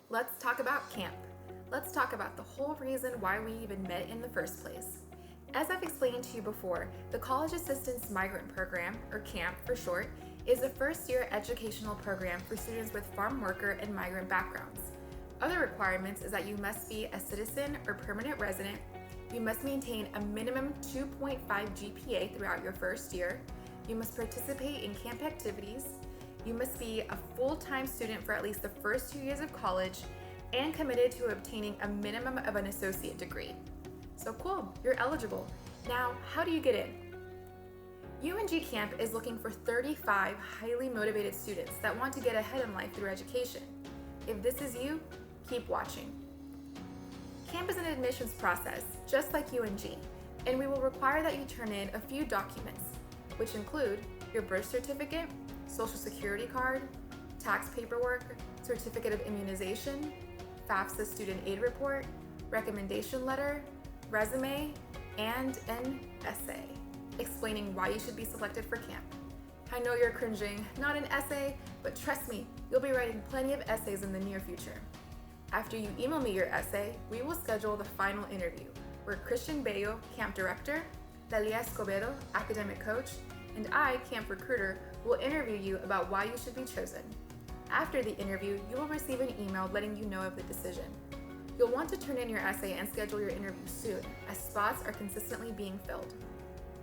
Let's talk about camp. Let's talk about the whole reason why we even met in the first place. As I've explained to you before, the College Assistance Migrant Program, or CAMP for short, is a first-year educational program for students with farm worker and migrant backgrounds. Other requirements is that you must be a citizen or permanent resident, you must maintain a minimum 2.5 GPA throughout your first year, you must participate in camp activities, you must be a full-time student for at least the first 2 years of college, and committed to obtaining a minimum of an associate degree. So cool, you're eligible. Now, how do you get in? UNG Camp is looking for 35 highly motivated students that want to get ahead in life through education. If this is you, keep watching. Camp is an admissions process, just like UNG, and we will require that you turn in a few documents, which include your birth certificate, social security card, tax paperwork, certificate of immunization, FAFSA student aid report, recommendation letter, resume, and an essay explaining why you should be selected for camp. I know you're cringing, not an essay, but trust me, you'll be writing plenty of essays in the near future. After you email me your essay, we will schedule the final interview, where Christian Bello, camp director, Dalia Escobedo, academic coach, and I, camp recruiter, will interview you about why you should be chosen. After the interview, you will receive an email letting you know of the decision. You'll want to turn in your essay and schedule your interview soon, as spots are consistently being filled.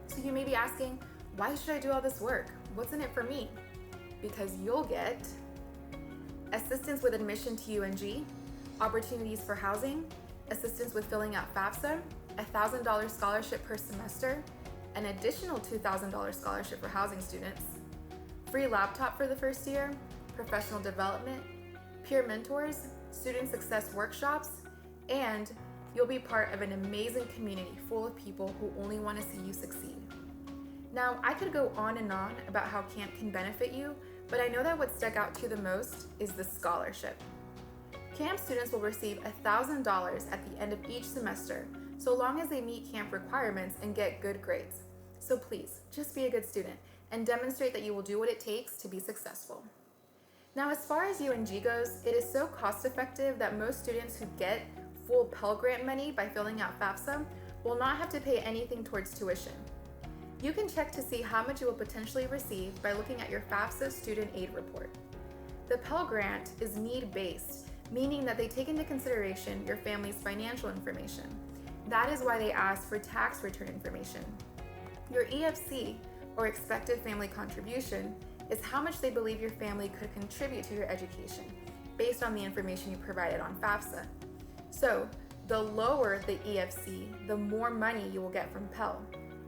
So you may be asking, why should I do all this work? What's in it for me? Because you'll get assistance with admission to UNG, opportunities for housing, assistance with filling out FAFSA, a $1,000 scholarship per semester, an additional $2,000 scholarship for housing students, free laptop for the first year, professional development, peer mentors, student success workshops, and you'll be part of an amazing community full of people who only want to see you succeed. Now, I could go on and on about how camp can benefit you, but I know that what stuck out to you the most is the scholarship. Camp students will receive $1,000 at the end of each semester, so long as they meet camp requirements and get good grades. So please, just be a good student and demonstrate that you will do what it takes to be successful. Now, as far as UNG goes, it is so cost effective that most students who get full Pell Grant money by filling out FAFSA will not have to pay anything towards tuition. You can check to see how much you will potentially receive by looking at your FAFSA student aid report. The Pell Grant is need-based, meaning that they take into consideration your family's financial information. That is why they ask for tax return information. Your EFC, or expected family contribution, is how much they believe your family could contribute to your education, based on the information you provided on FAFSA. So, the lower the EFC, the more money you will get from Pell.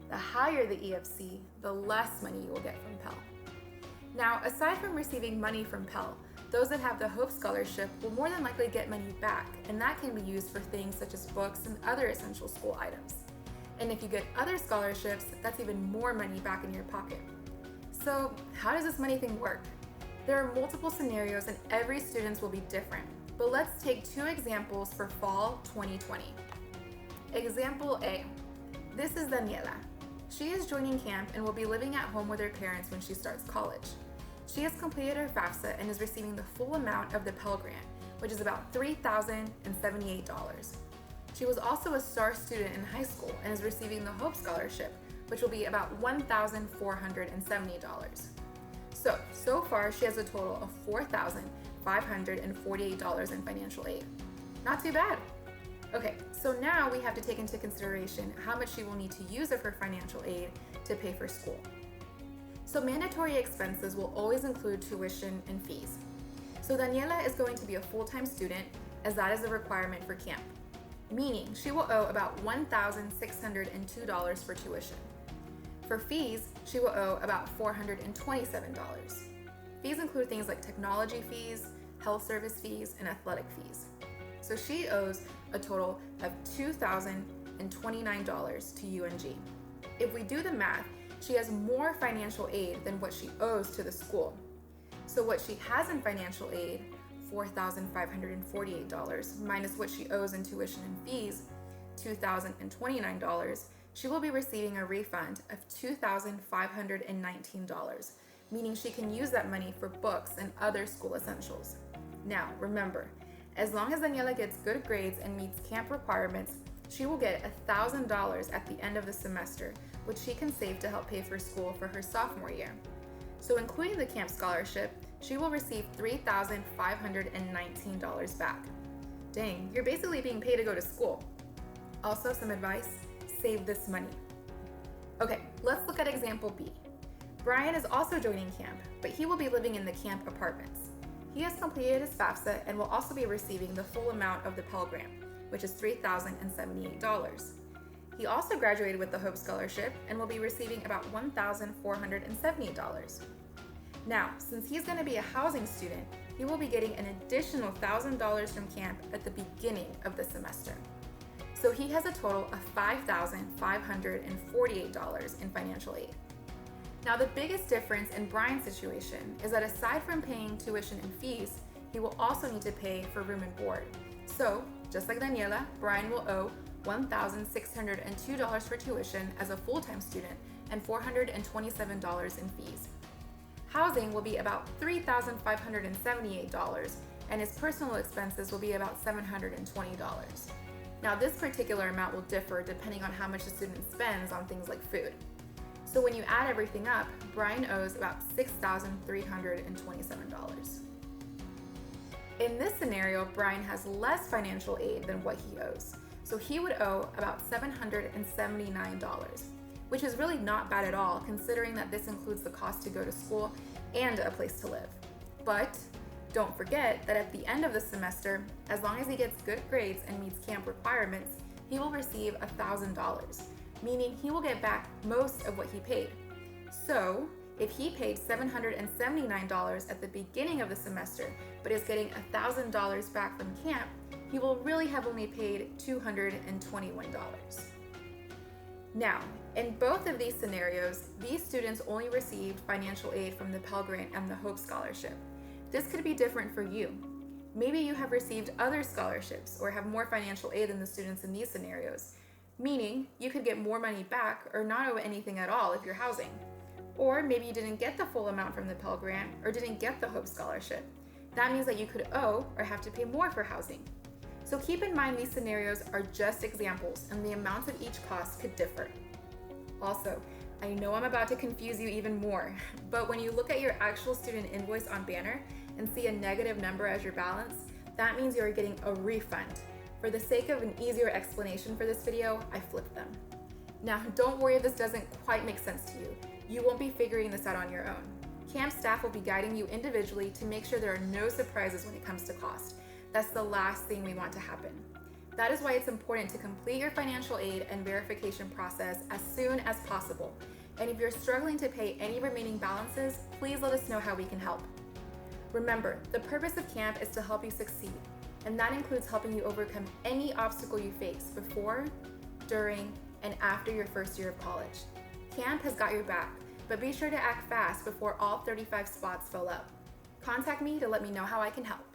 The higher the EFC, the less money you will get from Pell. Now, aside from receiving money from Pell, those that have the Hope Scholarship will more than likely get money back, and that can be used for things such as books and other essential school items. And if you get other scholarships, that's even more money back in your pocket. So, how does this money thing work? There are multiple scenarios and every student's will be different. But let's take two examples for fall 2020. Example A. This is Daniela. She is joining camp and will be living at home with her parents when she starts college. She has completed her FAFSA and is receiving the full amount of the Pell Grant, which is about $3,078. She was also a STAR student in high school and is receiving the Hope Scholarship, which will be about $1,470. So far she has a total of $4,548 in financial aid. Not too bad. Okay, so now we have to take into consideration how much she will need to use of her financial aid to pay for school. So mandatory expenses will always include tuition and fees. So Daniela is going to be a full-time student, as that is a requirement for camp, meaning she will owe about $1,602 for tuition. For fees, she will owe about $427. Fees include things like technology fees, health service fees, and athletic fees. So she owes a total of $2,029 to UNG. If we do the math, she has more financial aid than what she owes to the school. So what she has in financial aid, $4,548, minus what she owes in tuition and fees, $2,029, she will be receiving a refund of $2,519, meaning she can use that money for books and other school essentials. Now, remember, As long as Daniela gets good grades and meets camp requirements, she will get $1,000 at the end of the semester, which she can save to help pay for school for her sophomore year. So including the camp scholarship, she will receive $3,519 back. Dang, you're basically being paid to go to school. Also, some advice, save this money. Okay, let's look at example B. Brian is also joining camp, but he will be living in the camp apartments. He has completed his FAFSA and will also be receiving the full amount of the Pell Grant, which is $3,078. He also graduated with the Hope Scholarship and will be receiving about $1,470. Now, since he's going to be a housing student, he will be getting an additional $1,000 from camp at the beginning of the semester. So he has a total of $5,548 in financial aid. Now, the biggest difference in Brian's situation is that aside from paying tuition and fees, he will also need to pay for room and board. So, just like Daniela, Brian will owe $1,602 for tuition as a full-time student and $427 in fees. Housing will be about $3,578, and his personal expenses will be about $720. Now, this particular amount will differ depending on how much the student spends on things like food. So when you add everything up, Brian owes about $6,327. In this scenario, Brian has less financial aid than what he owes. So he would owe about $779, which is really not bad at all considering that this includes the cost to go to school and a place to live. But don't forget that at the end of the semester, as long as he gets good grades and meets camp requirements, he will receive $1,000, meaning he will get back most of what he paid. So if he paid $779 at the beginning of the semester, but is getting $1,000 back from camp, he will really have only paid $221. Now, in both of these scenarios, these students only received financial aid from the Pell Grant and the Hope Scholarship. This could be different for you. Maybe you have received other scholarships or have more financial aid than the students in these scenarios, meaning you could get more money back or not owe anything at all if you're housing. Or maybe you didn't get the full amount from the Pell Grant or didn't get the Hope Scholarship. That means that you could owe or have to pay more for housing. So keep in mind these scenarios are just examples and the amounts of each cost could differ. Also, I know I'm about to confuse you even more, but when you look at your actual student invoice on Banner and see a negative number as your balance, that means you are getting a refund. For the sake of an easier explanation for this video, I flipped them. Now, don't worry if this doesn't quite make sense to you. You won't be figuring this out on your own. Camp staff will be guiding you individually to make sure there are no surprises when it comes to cost. That's the last thing we want to happen. That is why it's important to complete your financial aid and verification process as soon as possible. And if you're struggling to pay any remaining balances, please let us know how we can help. Remember, the purpose of camp is to help you succeed, and that includes helping you overcome any obstacle you face before, during, and after your first year of college. Camp has got your back, but be sure to act fast before all 35 spots fill up. Contact me to let me know how I can help.